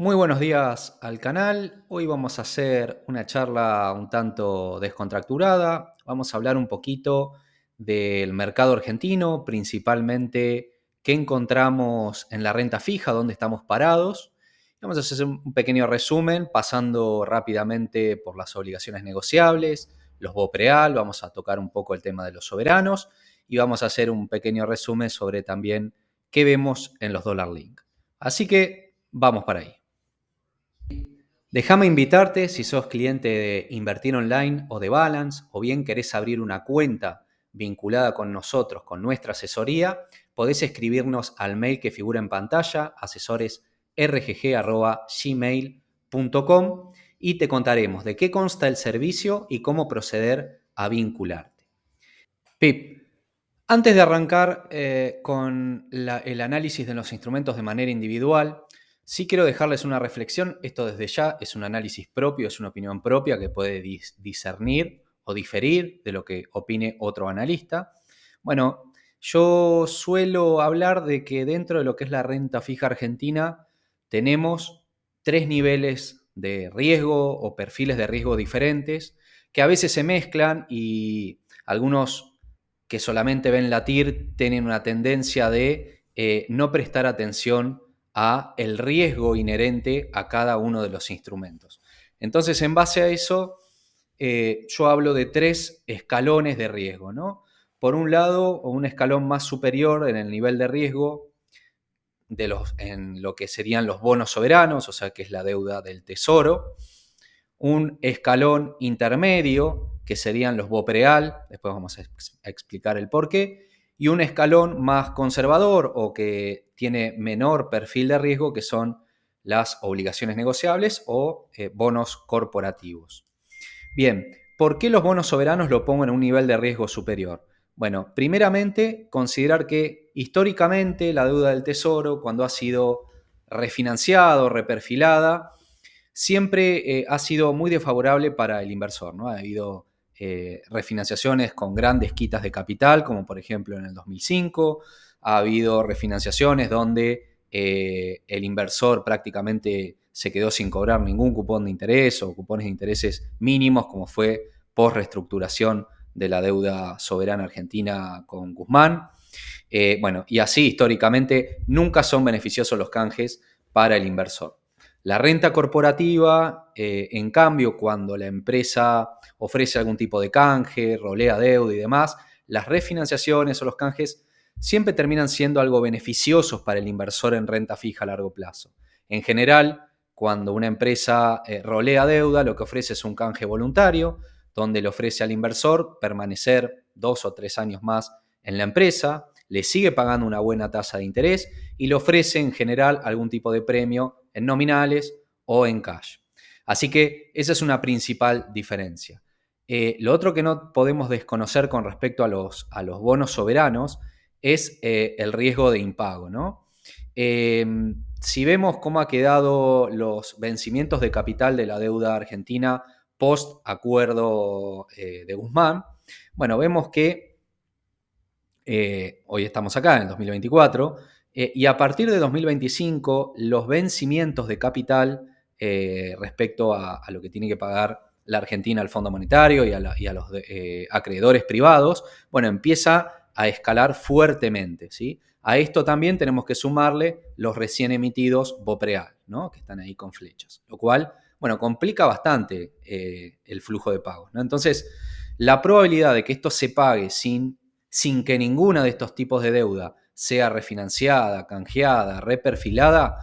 Muy buenos días al canal. Hoy vamos a hacer una charla un tanto descontracturada. Vamos a hablar un poquito del mercado argentino, principalmente qué encontramos en la renta fija, dónde estamos parados. Vamos a hacer un pequeño resumen pasando rápidamente por las obligaciones negociables, los BOPREAL, vamos a tocar un poco el tema de los soberanos y vamos a hacer un pequeño resumen sobre también qué vemos en los dólar link. Así que vamos para ahí. Déjame invitarte, si sos cliente de Invertir Online o de Balance, o bien querés abrir una cuenta vinculada con nosotros, con nuestra asesoría, podés escribirnos al mail que figura en pantalla, asesoresrgg@gmail.com, y te contaremos de qué consta el servicio y cómo proceder a vincularte. Pip, antes de arrancar con el análisis de los instrumentos de manera individual, sí quiero dejarles una reflexión. Esto desde ya es un análisis propio, es una opinión propia que puede discernir o diferir de lo que opine otro analista. Bueno, yo suelo hablar de que dentro de lo que es la renta fija argentina tenemos tres niveles de riesgo o perfiles de riesgo diferentes que a veces se mezclan y algunos que solamente ven la TIR tienen una tendencia de no prestar atención a el riesgo inherente a cada uno de los instrumentos. Entonces, en base a eso, yo hablo de tres escalones de riesgo, ¿no? Por un lado, un escalón más superior en el nivel de riesgo en lo que serían los bonos soberanos, o sea, que es la deuda del tesoro. Un escalón intermedio, que serían los BOPREAL, después vamos a explicar el por qué, y un escalón más conservador o que tiene menor perfil de riesgo, que son las obligaciones negociables o bonos corporativos. Bien, ¿por qué los bonos soberanos lo pongo en un nivel de riesgo superior? Bueno, primeramente, considerar que históricamente la deuda del tesoro, cuando ha sido refinanciada o reperfilada, siempre ha sido muy desfavorable para el inversor, ¿no? Ha habido refinanciaciones con grandes quitas de capital, como por ejemplo en el 2005. Ha habido refinanciaciones donde el inversor prácticamente se quedó sin cobrar ningún cupón de interés o cupones de intereses mínimos, como fue post reestructuración de la deuda soberana argentina con Guzmán. Bueno, y así históricamente nunca son beneficiosos los canjes para el inversor. La renta corporativa, en cambio, cuando la empresa ofrece algún tipo de canje, rolea deuda y demás, las refinanciaciones o los canjes siempre terminan siendo algo beneficiosos para el inversor en renta fija a largo plazo. En general, cuando una empresa rolea deuda, lo que ofrece es un canje voluntario, donde le ofrece al inversor permanecer 2 o 3 años más en la empresa, le sigue pagando una buena tasa de interés y le ofrece en general algún tipo de premio en nominales o en cash. Así que esa es una principal diferencia. Lo otro que no podemos desconocer con respecto a los bonos soberanos es el riesgo de impago, ¿no? Si vemos cómo ha quedado los vencimientos de capital de la deuda argentina post acuerdo de Guzmán, bueno, vemos que hoy estamos acá en el 2024, y a partir de 2025 los vencimientos de capital respecto a lo que tiene que pagar la Argentina al Fondo Monetario y a los acreedores privados, bueno, empieza a escalar fuertemente, ¿sí? A esto también tenemos que sumarle los recién emitidos BOPREAL, ¿no? Que están ahí con flechas, lo cual, bueno, complica bastante el flujo de pagos, ¿no? Entonces, la probabilidad de que esto se pague sin que ninguna de estos tipos de deuda sea refinanciada, canjeada, reperfilada,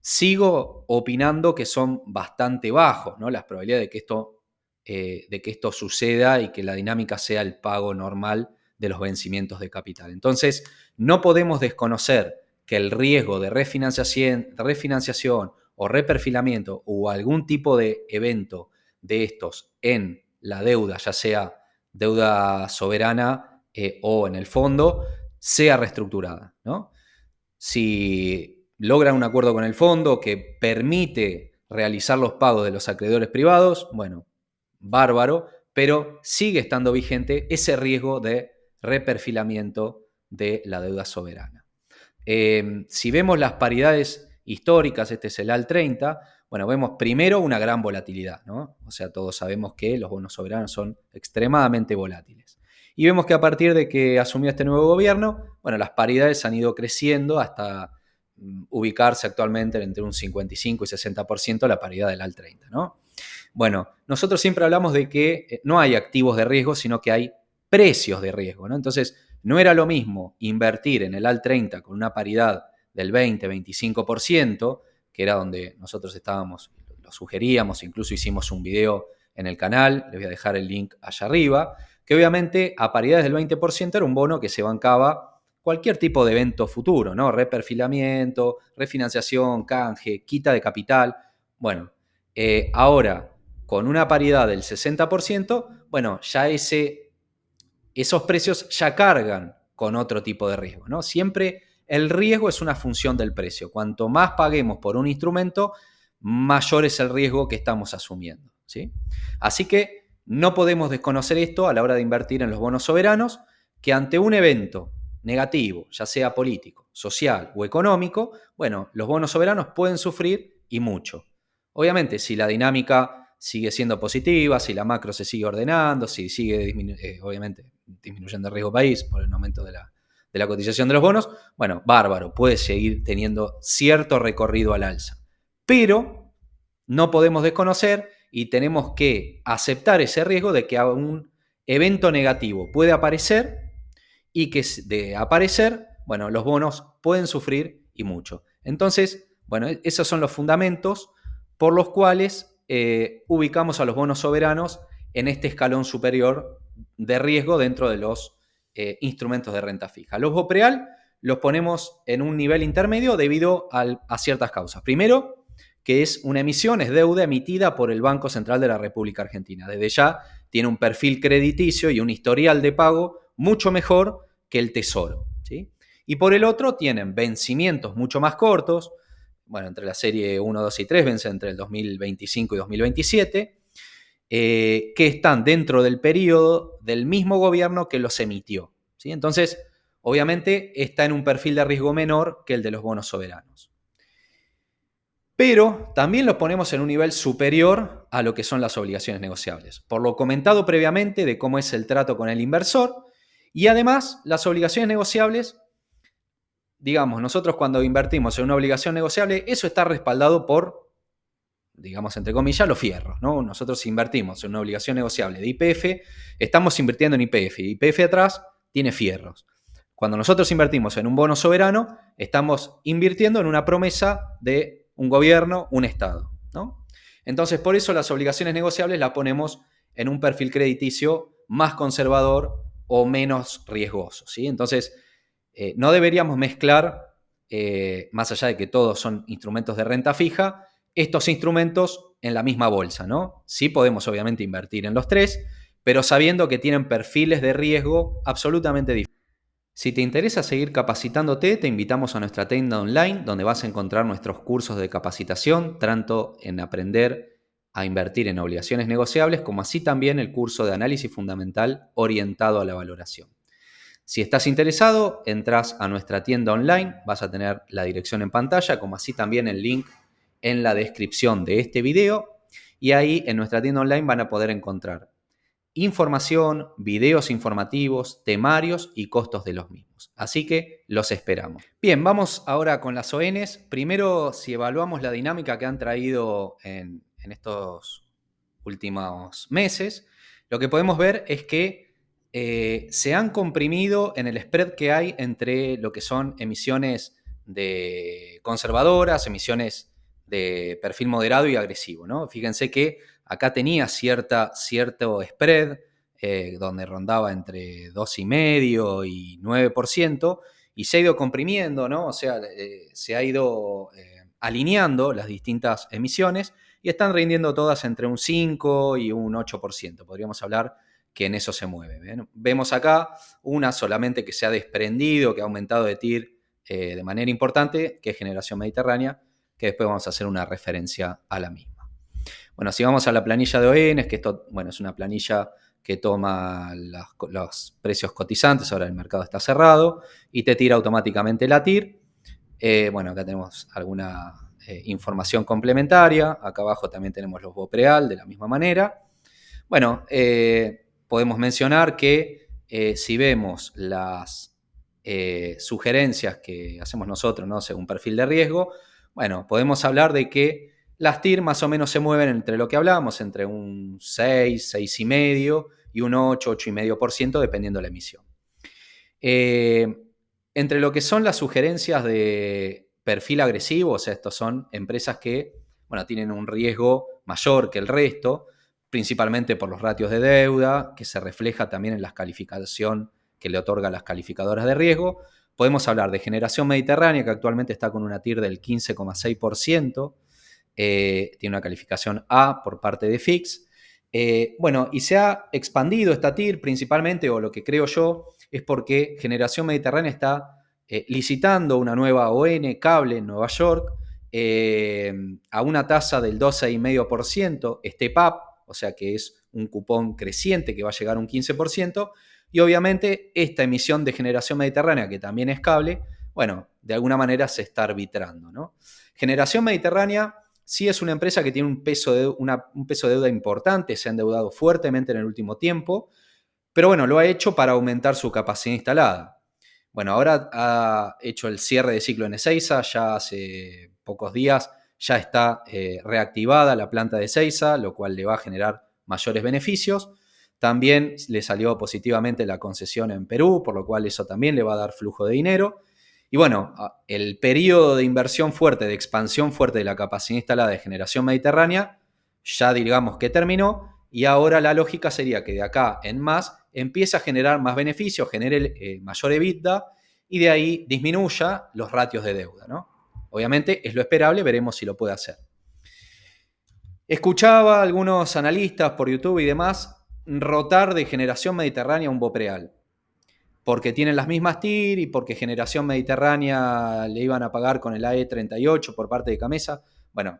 sigo opinando que son bastante bajos, ¿no? Las probabilidades de que esto suceda y que la dinámica sea el pago normal de los vencimientos de capital. Entonces, no podemos desconocer que el riesgo de refinanciación o reperfilamiento o algún tipo de evento de estos en la deuda, ya sea deuda soberana o en el fondo, sea reestructurada, ¿no? Si logran un acuerdo con el fondo que permite realizar los pagos de los acreedores privados, bueno, bárbaro, pero sigue estando vigente ese riesgo de reperfilamiento de la deuda soberana. Si vemos las paridades históricas, este es el AL30, bueno, vemos primero una gran volatilidad, ¿no? O sea, todos sabemos que los bonos soberanos son extremadamente volátiles. Y vemos que a partir de que asumió este nuevo gobierno, bueno, las paridades han ido creciendo hasta ubicarse actualmente entre un 55 y 60% la paridad del AL30, ¿no? Bueno, nosotros siempre hablamos de que no hay activos de riesgo, sino que hay precios de riesgo, ¿no? Entonces, no era lo mismo invertir en el AL30 con una paridad del 20-25%, que era donde nosotros estábamos, lo sugeríamos, incluso hicimos un video en el canal, les voy a dejar el link allá arriba, que obviamente a paridades del 20% era un bono que se bancaba cualquier tipo de evento futuro, ¿no? Reperfilamiento, refinanciación, canje, quita de capital. Bueno, ahora, con una paridad del 60%, bueno, ya esos precios ya cargan con otro tipo de riesgo, ¿no? Siempre el riesgo es una función del precio. Cuanto más paguemos por un instrumento, mayor es el riesgo que estamos asumiendo, ¿sí? Así que no podemos desconocer esto a la hora de invertir en los bonos soberanos, que ante un evento negativo, ya sea político, social o económico, bueno, los bonos soberanos pueden sufrir y mucho. Obviamente, si la dinámica sigue siendo positiva, si la macro se sigue ordenando, si sigue obviamente disminuyendo el riesgo país por el aumento de la cotización de los bonos, bueno, bárbaro, puede seguir teniendo cierto recorrido al alza. Pero no podemos desconocer y tenemos que aceptar ese riesgo de que un evento negativo puede aparecer y que de aparecer, bueno, los bonos pueden sufrir y mucho. Entonces, bueno, esos son los fundamentos por los cuales ubicamos a los bonos soberanos en este escalón superior de riesgo dentro de los instrumentos de renta fija. Los BOPREAL los ponemos en un nivel intermedio debido a ciertas causas. Primero, que es una emisión, es deuda emitida por el Banco Central de la República Argentina. Desde ya tiene un perfil crediticio y un historial de pago mucho mejor que el Tesoro, ¿sí? Y por el otro tienen vencimientos mucho más cortos, bueno, entre la serie 1, 2 y 3 vence entre el 2025 y 2027, que están dentro del periodo del mismo gobierno que los emitió, ¿sí? Entonces, obviamente, está en un perfil de riesgo menor que el de los bonos soberanos. Pero también los ponemos en un nivel superior a lo que son las obligaciones negociables, por lo comentado previamente de cómo es el trato con el inversor, y además las obligaciones negociables, digamos, nosotros cuando invertimos en una obligación negociable, eso está respaldado por, digamos, entre comillas, los fierros, ¿no? Nosotros invertimos en una obligación negociable de YPF, estamos invirtiendo en YPF, y YPF atrás tiene fierros. Cuando nosotros invertimos en un bono soberano, estamos invirtiendo en una promesa de un gobierno, un Estado, ¿no? Entonces, por eso las obligaciones negociables las ponemos en un perfil crediticio más conservador o menos riesgoso, ¿sí? Entonces, no deberíamos mezclar, más allá de que todos son instrumentos de renta fija, estos instrumentos en la misma bolsa, ¿no? Sí podemos obviamente invertir en los tres, pero sabiendo que tienen perfiles de riesgo absolutamente diferentes. Si te interesa seguir capacitándote, te invitamos a nuestra tienda online, donde vas a encontrar nuestros cursos de capacitación, tanto en aprender a invertir en obligaciones negociables, como así también el curso de análisis fundamental orientado a la valoración. Si estás interesado, entras a nuestra tienda online, vas a tener la dirección en pantalla, como así también el link en la descripción de este video, y ahí en nuestra tienda online van a poder encontrar información, videos informativos, temarios y costos de los mismos. Así que los esperamos. Bien, vamos ahora con las ONs. Primero, si evaluamos la dinámica que han traído en estos últimos meses, lo que podemos ver es que se han comprimido en el spread que hay entre lo que son emisiones de conservadoras, emisiones de perfil moderado y agresivo, ¿no? Fíjense que acá tenía cierto spread, donde rondaba entre 2,5% y 9%, y se ha ido comprimiendo, ¿no? O sea, se ha ido alineando las distintas emisiones y están rindiendo todas entre un 5 y un 8%. Podríamos hablar que en eso se mueve. ¿Ven? Vemos acá una solamente que se ha desprendido, que ha aumentado de TIR de manera importante, que es Generación Mediterránea, que después vamos a hacer una referencia a la misma. Bueno, si vamos a la planilla de ONs, que esto, bueno, es una planilla que toma los precios cotizantes, ahora el mercado está cerrado, y te tira automáticamente la TIR. Bueno, acá tenemos alguna información complementaria. Acá abajo también tenemos los BOPREAL de la misma manera. Bueno, podemos mencionar que si vemos las sugerencias que hacemos nosotros, ¿no? Según perfil de riesgo, bueno, podemos hablar de que las TIR más o menos se mueven entre lo que hablamos, entre un 6, 6,5 y un 8, 8,5%, dependiendo de la emisión. Entre lo que son las sugerencias de perfil agresivo, o sea, estos son empresas que, bueno, tienen un riesgo mayor que el resto, principalmente por los ratios de deuda, que se refleja también en la calificación que le otorgan las calificadoras de riesgo. Podemos hablar de Generación Mediterránea, que actualmente está con una TIR del 15,6%, tiene una calificación A por parte de Fitch. Bueno, y se ha expandido esta TIR principalmente, o lo que creo yo, es porque Generación Mediterránea está licitando una nueva ON cable en Nueva York a una tasa del 12,5%, Step Up, o sea que es un cupón creciente que va a llegar a un 15%, y obviamente esta emisión de Generación Mediterránea, que también es cable, bueno, de alguna manera se está arbitrando, ¿no? Generación Mediterránea sí es una empresa que tiene un peso de deuda importante, se ha endeudado fuertemente en el último tiempo, pero bueno, lo ha hecho para aumentar su capacidad instalada. Bueno, ahora ha hecho el cierre de ciclo en Ezeiza, ya hace pocos días ya está reactivada la planta de Ezeiza, lo cual le va a generar mayores beneficios. También le salió positivamente la concesión en Perú, por lo cual eso también le va a dar flujo de dinero. Y bueno, el periodo de inversión fuerte, de expansión fuerte de la capacidad instalada de Generación Mediterránea, ya digamos que terminó, y ahora la lógica sería que de acá en más empiece a generar más beneficios, genere mayor EBITDA, y de ahí disminuya los ratios de deuda, ¿no? Obviamente es lo esperable, veremos si lo puede hacer. Escuchaba a algunos analistas por YouTube y demás rotar de Generación Mediterránea a un BOPREAL, porque tienen las mismas TIR y porque Generación Mediterránea le iban a pagar con el AE38 por parte de Camesa. Bueno,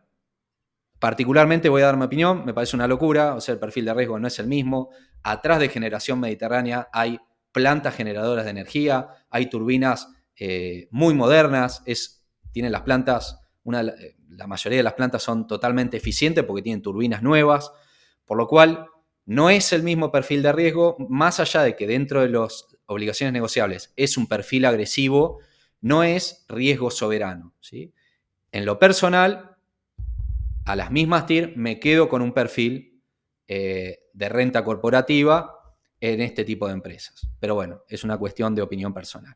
particularmente voy a dar mi opinión, me parece una locura, o sea, el perfil de riesgo no es el mismo. Atrás de Generación Mediterránea hay plantas generadoras de energía, hay turbinas muy modernas, tienen las plantas, la mayoría de las plantas son totalmente eficientes porque tienen turbinas nuevas, por lo cual no es el mismo perfil de riesgo, más allá de que dentro de las obligaciones negociables es un perfil agresivo, no es riesgo soberano, ¿sí? En lo personal, a las mismas TIR me quedo con un perfil de renta corporativa en este tipo de empresas. Pero bueno, es una cuestión de opinión personal.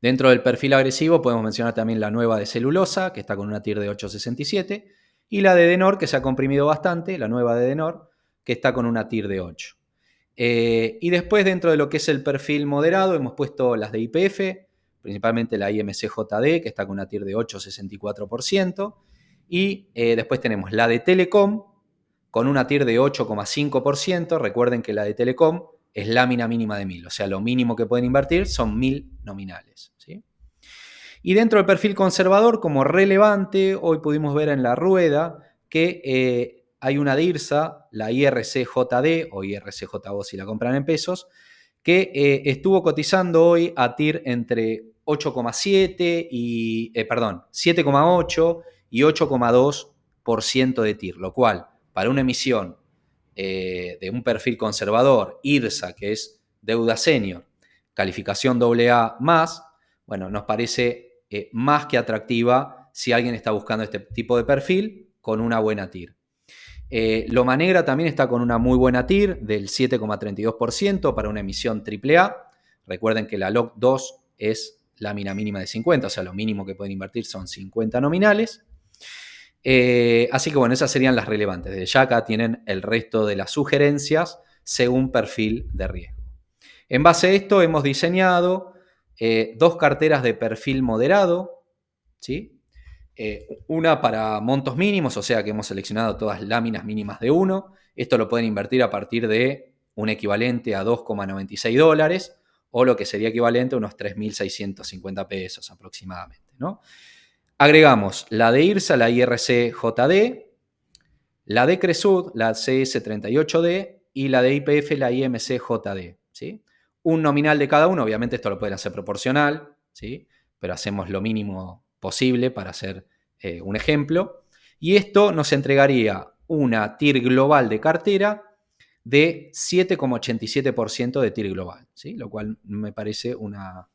Dentro del perfil agresivo podemos mencionar también la nueva de celulosa, que está con una TIR de 8,67, y la de Denor, que se ha comprimido bastante, la nueva de Denor, que está con una TIR de 8. Y después, dentro de lo que es el perfil moderado, hemos puesto las de YPF, principalmente la IMCJD, que está con una TIR de 8,64%. Y después tenemos la de Telecom, con una TIR de 8,5%. Recuerden que la de Telecom es lámina mínima de 1000, o sea, lo mínimo que pueden invertir son 1000 nominales, ¿sí? Y dentro del perfil conservador, como relevante, hoy pudimos ver en la rueda que hay una DIRSA, la IRCJD o IRCJO si la compran en pesos, que estuvo cotizando hoy a TIR entre 8,7 y, 7,8 y 8,2% de TIR, lo cual para una emisión de un perfil conservador, IRSA, que es deuda senior, calificación AA más, bueno, nos parece más que atractiva si alguien está buscando este tipo de perfil con una buena TIR. Loma Negra también está con una muy buena TIR del 7,32% para una emisión AAA. Recuerden que la LOC 2 es lámina mínima de 50, o sea, lo mínimo que pueden invertir son 50 nominales. Así que bueno, esas serían las relevantes. Desde ya acá tienen el resto de las sugerencias según perfil de riesgo. En base a esto hemos diseñado dos carteras de perfil moderado, ¿sí? Una para montos mínimos, o sea que hemos seleccionado todas láminas mínimas de 1. Esto lo pueden invertir a partir de un equivalente a $2,96 o lo que sería equivalente a unos 3.650 pesos aproximadamente, ¿no? Agregamos la de IRSA, la IRCJD, la de Cresud, la CS38D y la de YPF, la IMCJD, ¿sí? Un nominal de cada uno, obviamente esto lo pueden hacer proporcional, ¿sí? pero hacemos lo mínimo posible para hacer un ejemplo. Y esto nos entregaría una TIR global de cartera de 7,87% de TIR global, ¿sí? Lo cual me parece una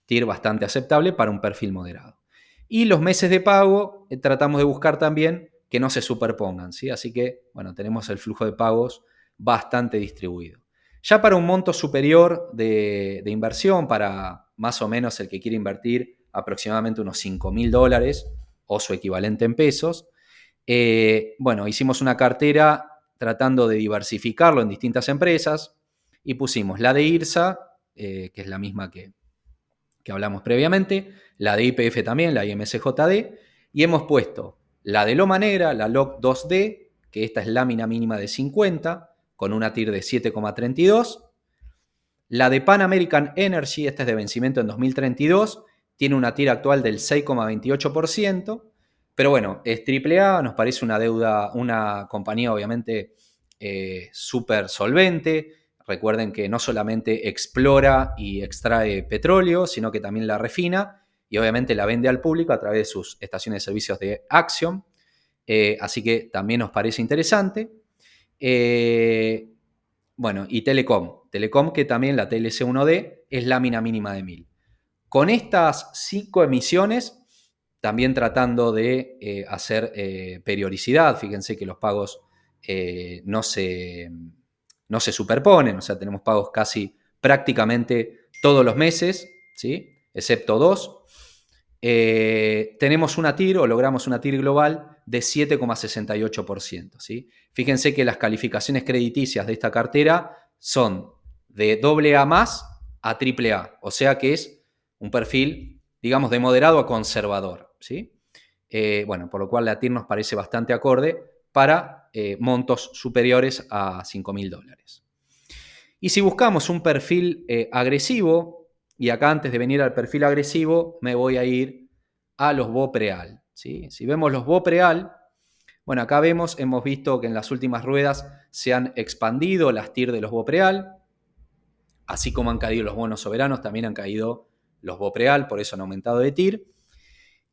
TIR bastante aceptable para un perfil moderado. Y los meses de pago tratamos de buscar también que no se superpongan, ¿sí? Así que, bueno, tenemos el flujo de pagos bastante distribuido. Ya para un monto superior de inversión, para más o menos el que quiere invertir aproximadamente unos $5.000 o su equivalente en pesos, bueno, hicimos una cartera tratando de diversificarlo en distintas empresas y pusimos la de IRSA, que es la misma que hablamos previamente, la de YPF también, la IMSJD, y hemos puesto la de Loma Negra, la LOC 2D, que esta es lámina mínima de 50, con una TIR de 7,32. La de Pan American Energy, esta es de vencimiento en 2032, tiene una TIR actual del 6,28%, pero bueno, es AAA, nos parece una deuda, una compañía obviamente súper solvente. Recuerden que no solamente explora y extrae petróleo, sino que también la refina y obviamente la vende al público a través de sus estaciones de servicios de Axiom. Así que también nos parece interesante. Bueno, y Telecom, que también la TLC1D es lámina mínima de 1000. Con estas 5 emisiones, también tratando de hacer periodicidad, fíjense que los pagos no se superponen, o sea, tenemos pagos casi prácticamente todos los meses, ¿sí? Excepto 2. Tenemos una TIR o logramos una TIR global de 7,68%, ¿sí? Fíjense que las calificaciones crediticias de esta cartera son de AA más a AAA, o sea que es un perfil, digamos, de moderado a conservador, ¿sí? Bueno, por lo cual la TIR nos parece bastante acorde para montos superiores a $5.000. Y si buscamos un perfil agresivo, y acá antes de venir al perfil agresivo me voy a ir a los BOPREAL, ¿sí? Si vemos los BOPREAL, bueno, acá hemos visto que en las últimas ruedas se han expandido las TIR de los BOPREAL, así como han caído los bonos soberanos, también han caído los BOPREAL, por eso han aumentado de TIR.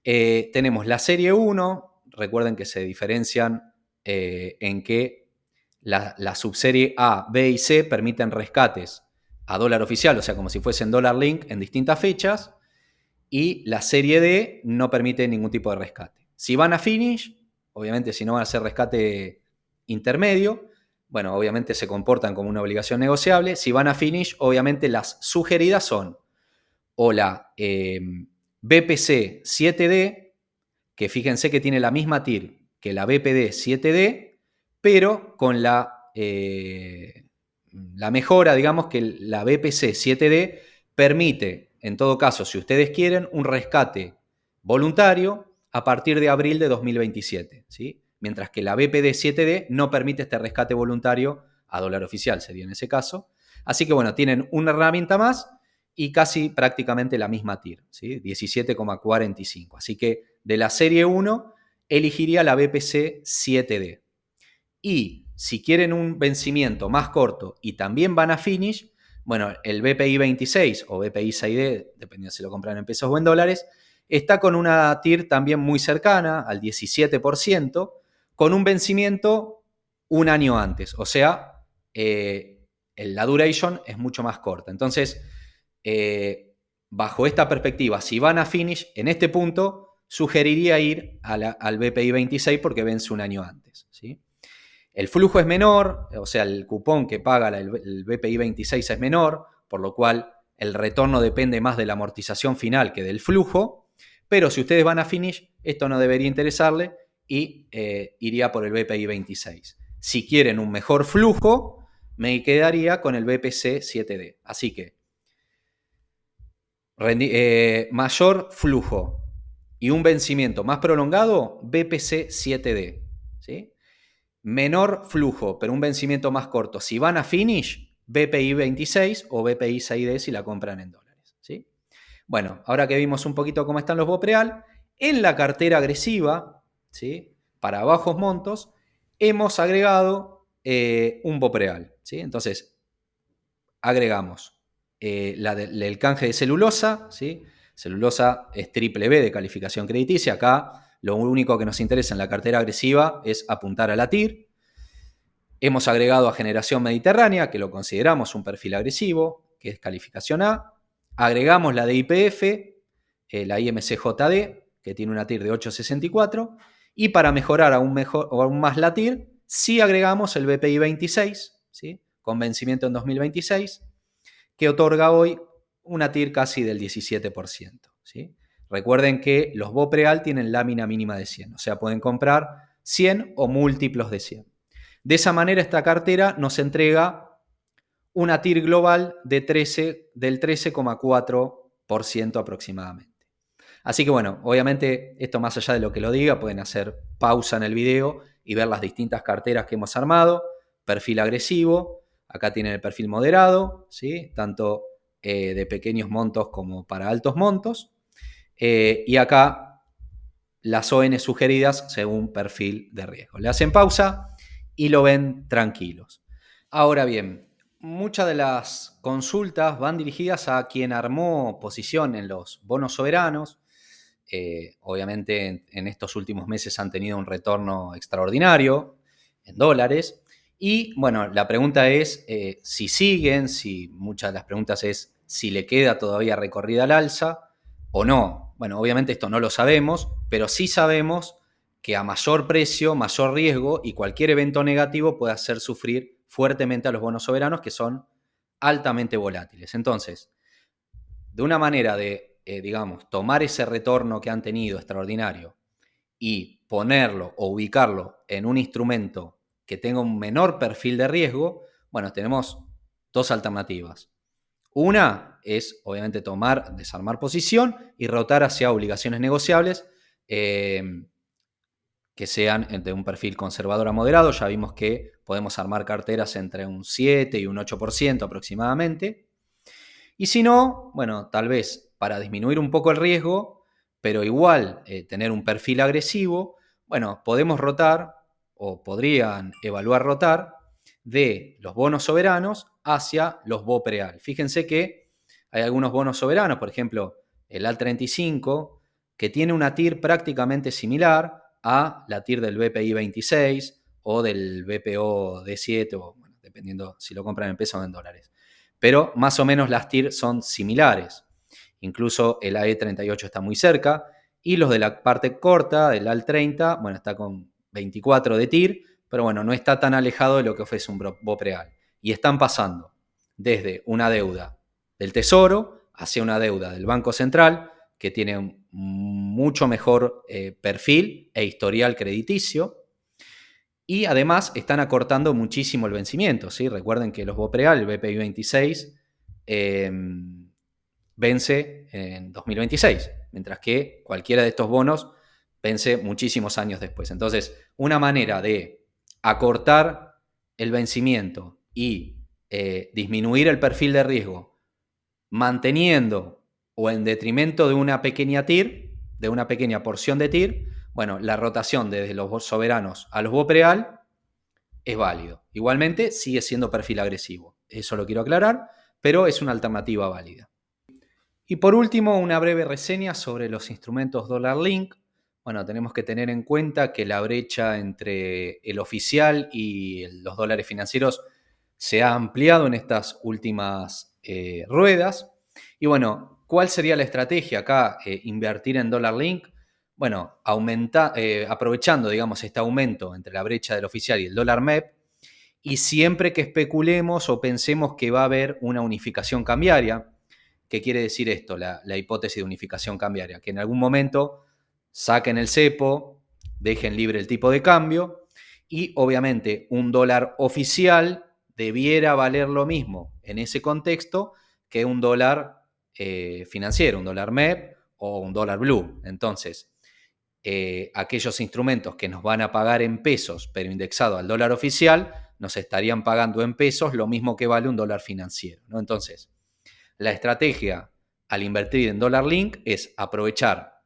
Tenemos la serie 1, recuerden que se diferencian en que la subserie A, B y C permiten rescates a dólar oficial, o sea, como si fuesen dólar link en distintas fechas, y la serie D no permite ningún tipo de rescate. Si van a finish, obviamente si no van a hacer rescate intermedio, bueno, obviamente se comportan como una obligación negociable. Si van a finish, obviamente las sugeridas son o la BPC 7D, que fíjense que tiene la misma TIR que la BPD 7D, pero con la mejora, digamos, que la BPC 7D permite, en todo caso, si ustedes quieren, un rescate voluntario a partir de abril de 2027, ¿sí? Mientras que la BPD 7D no permite este rescate voluntario a dólar oficial, sería en ese caso. Así que bueno, tienen una herramienta más y casi prácticamente la misma TIR, ¿sí? 17,45. Así que de la serie 1 elegiría la BPC 7D. Y si quieren un vencimiento más corto y también van a finish, bueno, el BPI 26 o BPI 6D, dependiendo si lo compran en pesos o en dólares, está con una TIR también muy cercana al 17%, con un vencimiento un año antes. O sea, la duration es mucho más corta. Entonces, bajo esta perspectiva, si van a finish, en este punto, sugeriría ir al BPI 26 porque vence un año antes, ¿sí? El flujo es menor, o sea, el cupón que paga el BPI 26 es menor, por lo cual el retorno depende más de la amortización final que del flujo, pero si ustedes van a finish, esto no debería interesarle y iría por el BPI 26. Si quieren un mejor flujo, me quedaría con el BPC 7D. Así que mayor flujo y un vencimiento más prolongado, BPC 7D, ¿sí? Menor flujo, pero un vencimiento más corto. Si van a finish, BPI 26 o BPI 6D si la compran en dólares, ¿sí? Bueno, ahora que vimos un poquito cómo están los BOPREAL, en la cartera agresiva, ¿sí? Para bajos montos, hemos agregado un BOPREAL, ¿sí? Entonces, agregamos el canje de celulosa, ¿sí? Celulosa es triple B de calificación crediticia. Acá lo único que nos interesa en la cartera agresiva es apuntar a la TIR. Hemos agregado a Generación Mediterránea, que lo consideramos un perfil agresivo, que es calificación A. Agregamos la de YPF, la IMCJD, que tiene una TIR de 8,64. Y para mejorar aún más la TIR, sí agregamos el BPI 26, ¿sí? Con vencimiento en 2026, que otorga hoy una TIR casi del 17%. ¿Sí? Recuerden que los BOPREAL tienen lámina mínima de 100, o sea, pueden comprar 100 o múltiplos de 100. De esa manera, esta cartera nos entrega una TIR global del 13,4% aproximadamente. Así que bueno, obviamente esto más allá de lo que lo diga, pueden hacer pausa en el video y ver las distintas carteras que hemos armado. Perfil agresivo, acá tienen el perfil moderado, ¿sí? Tanto de pequeños montos como para altos montos. Y acá las ON sugeridas según perfil de riesgo. Le hacen pausa y lo ven tranquilos. Ahora bien, muchas de las consultas van dirigidas a quien armó posición en los bonos soberanos. Obviamente en estos últimos meses han tenido un retorno extraordinario en dólares. Y bueno, la pregunta es si siguen, si muchas de las preguntas es si le queda todavía recorrida al alza o no. Bueno, obviamente esto no lo sabemos, pero sí sabemos que a mayor precio, mayor riesgo y cualquier evento negativo puede hacer sufrir fuertemente a los bonos soberanos, que son altamente volátiles. Entonces, de una manera de, digamos, tomar ese retorno que han tenido extraordinario y ponerlo o ubicarlo en un instrumento que tenga un menor perfil de riesgo, bueno, tenemos dos alternativas. Una es, obviamente, desarmar posición y rotar hacia obligaciones negociables que sean de un perfil conservador a moderado. Ya vimos que podemos armar carteras entre un 7 y un 8% aproximadamente. Y si no, bueno, tal vez para disminuir un poco el riesgo, pero igual tener un perfil agresivo, bueno, podemos rotar o podrían evaluar rotar de los bonos soberanos hacia los BOPREAL. Fíjense que hay algunos bonos soberanos, por ejemplo, el AL35, que tiene una TIR prácticamente similar a la TIR del BPI 26 o del BPO D7, o, bueno, dependiendo si lo compran en pesos o en dólares. Pero más o menos las TIR son similares. Incluso el AE38 está muy cerca. Y los de la parte corta, del AL30, bueno, está con 24 de TIR, pero bueno, no está tan alejado de lo que ofrece un BOPREAL. Y están pasando desde una deuda del Tesoro hacia una deuda del Banco Central, que tiene un mucho mejor perfil e historial crediticio. Y además están acortando muchísimo el vencimiento, ¿sí? Recuerden que los BOPREAL, el BPI 26, vence en 2026, mientras que cualquiera de estos bonos vence muchísimos años después. Entonces, una manera de acortar el vencimiento y disminuir el perfil de riesgo, manteniendo o en detrimento de una pequeña TIR, de una pequeña porción de TIR, bueno, la rotación desde los soberanos a los BOPREAL es válido. Igualmente sigue siendo perfil agresivo, eso lo quiero aclarar, pero es una alternativa válida. Y por último, una breve reseña sobre los instrumentos Dollar Link. Bueno, tenemos que tener en cuenta que la brecha entre el oficial y los dólares financieros se ha ampliado en estas últimas ruedas. Y bueno, ¿cuál sería la estrategia acá? Invertir en Dollar Link. Bueno, aprovechando, digamos, este aumento entre la brecha del oficial y el dólar MEP, y siempre que especulemos o pensemos que va a haber una unificación cambiaria. ¿Qué quiere decir esto? La hipótesis de unificación cambiaria, que en algún momento saquen el cepo, dejen libre el tipo de cambio y obviamente un dólar oficial debiera valer lo mismo en ese contexto que un dólar financiero, un dólar MEP o un dólar blue. Entonces, aquellos instrumentos que nos van a pagar en pesos, pero indexado al dólar oficial, nos estarían pagando en pesos lo mismo que vale un dólar financiero, ¿no? Entonces, la estrategia al invertir en Dollar Link es aprovechar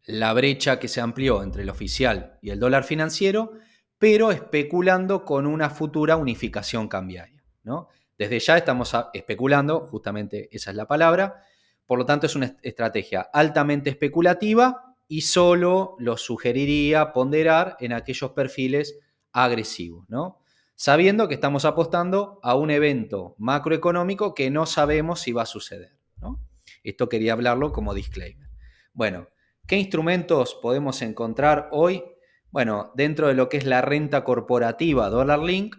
la brecha que se amplió entre el oficial y el dólar financiero, pero especulando con una futura unificación cambiaria, ¿no? Desde ya estamos especulando, justamente esa es la palabra, Por lo tanto, es una estrategia altamente especulativa y solo lo sugeriría ponderar en aquellos perfiles agresivos, ¿no? Sabiendo que estamos apostando a un evento macroeconómico que no sabemos si va a suceder, ¿no? Esto quería hablarlo como disclaimer. Bueno, ¿qué instrumentos podemos encontrar hoy? Bueno, dentro de lo que es la renta corporativa Dollar Link,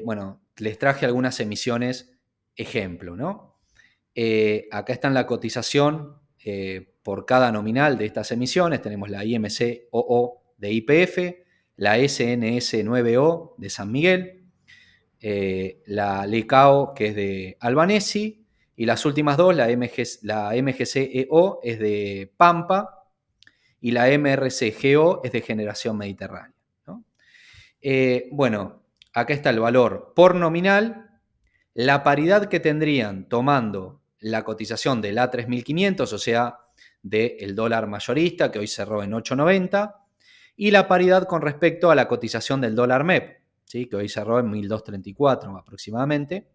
bueno, les traje algunas emisiones ejemplo, ¿no? Acá está la cotización por cada nominal de estas emisiones. Tenemos la IMC-OO de YPF, la SNS-9O de San Miguel, la LECAO, que es de Albanesi, y las últimas dos, la MGC-EO es de Pampa y la MRC-GO es de Generación Mediterránea, ¿no? Bueno, acá está el valor por nominal, la paridad que tendrían tomando la cotización del A3500, o sea, del dólar mayorista, que hoy cerró en 8.90, y la paridad con respecto a la cotización del dólar MEP, ¿sí? Que hoy cerró en 1.234 aproximadamente.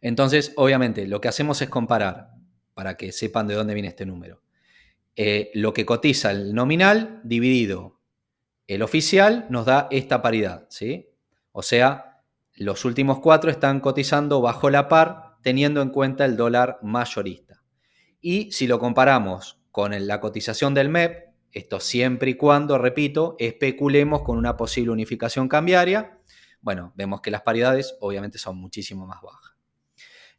Entonces, obviamente, lo que hacemos es comparar, para que sepan de dónde viene este número, lo que cotiza el nominal dividido el oficial nos da esta paridad, ¿sí? O sea, los últimos 4 están cotizando bajo la par, teniendo en cuenta el dólar mayorista. Y si lo comparamos con la cotización del MEP, esto siempre y cuando, repito, especulemos con una posible unificación cambiaria, bueno, vemos que las paridades obviamente son muchísimo más bajas.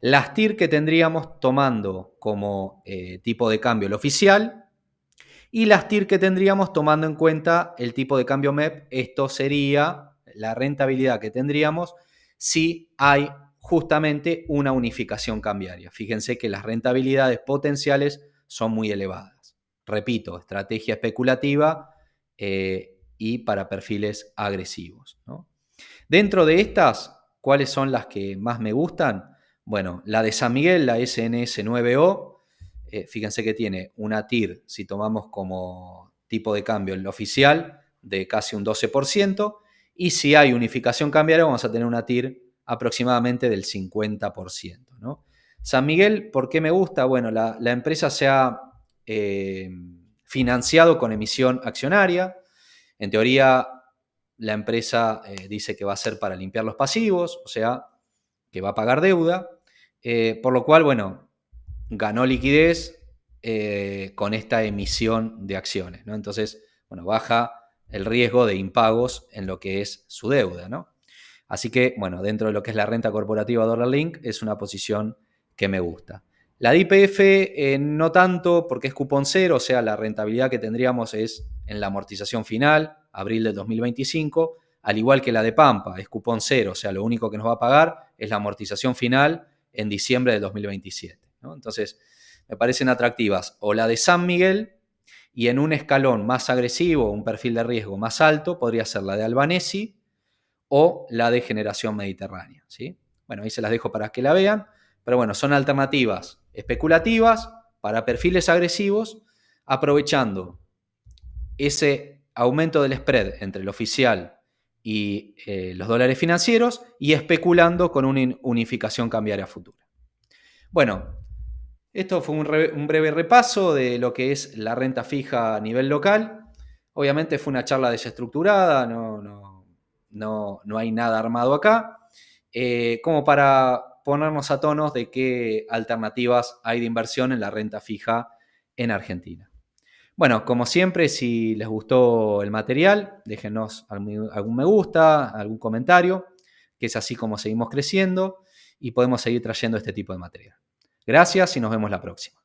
Las TIR que tendríamos tomando como tipo de cambio el oficial, y las TIR que tendríamos tomando en cuenta el tipo de cambio MEP, esto sería la rentabilidad que tendríamos si hay justamente una unificación cambiaria. Fíjense que las rentabilidades potenciales son muy elevadas. Repito, estrategia especulativa y para perfiles agresivos, ¿no? Dentro de estas, ¿cuáles son las que más me gustan? Bueno, la de San Miguel, la SNS9O, fíjense que tiene una TIR, si tomamos como tipo de cambio el oficial, de casi un 12%, y si hay unificación cambiaria vamos a tener una TIR aproximadamente del 50%, ¿no? San Miguel, ¿por qué me gusta? Bueno, la empresa se ha financiado con emisión accionaria. En teoría, la empresa dice que va a ser para limpiar los pasivos, o sea, que va a pagar deuda, por lo cual, bueno, ganó liquidez con esta emisión de acciones, ¿no? Entonces, bueno, baja el riesgo de impagos en lo que es su deuda, ¿no? Así que, bueno, dentro de lo que es la renta corporativa Dollar Link, es una posición que me gusta. La de YPF no tanto porque es cupón cero, o sea, la rentabilidad que tendríamos es en la amortización final, abril del 2025, al igual que la de Pampa, es cupón cero, o sea, lo único que nos va a pagar es la amortización final en diciembre del 2027, ¿no? Entonces, me parecen atractivas o la de San Miguel, y en un escalón más agresivo, un perfil de riesgo más alto, podría ser la de Albanesi o la de Generación Mediterránea, ¿sí? Bueno, ahí se las dejo para que la vean, pero bueno, son alternativas especulativas para perfiles agresivos, aprovechando ese aumento del spread entre el oficial y los dólares financieros y especulando con una unificación cambiaria futura. Bueno, esto fue un breve repaso de lo que es la renta fija a nivel local. Obviamente fue una charla desestructurada, no hay nada armado acá, como para ponernos a tonos de qué alternativas hay de inversión en la renta fija en Argentina. Bueno, como siempre, si les gustó el material, déjenos algún me gusta, algún comentario, que es así como seguimos creciendo y podemos seguir trayendo este tipo de material. Gracias y nos vemos la próxima.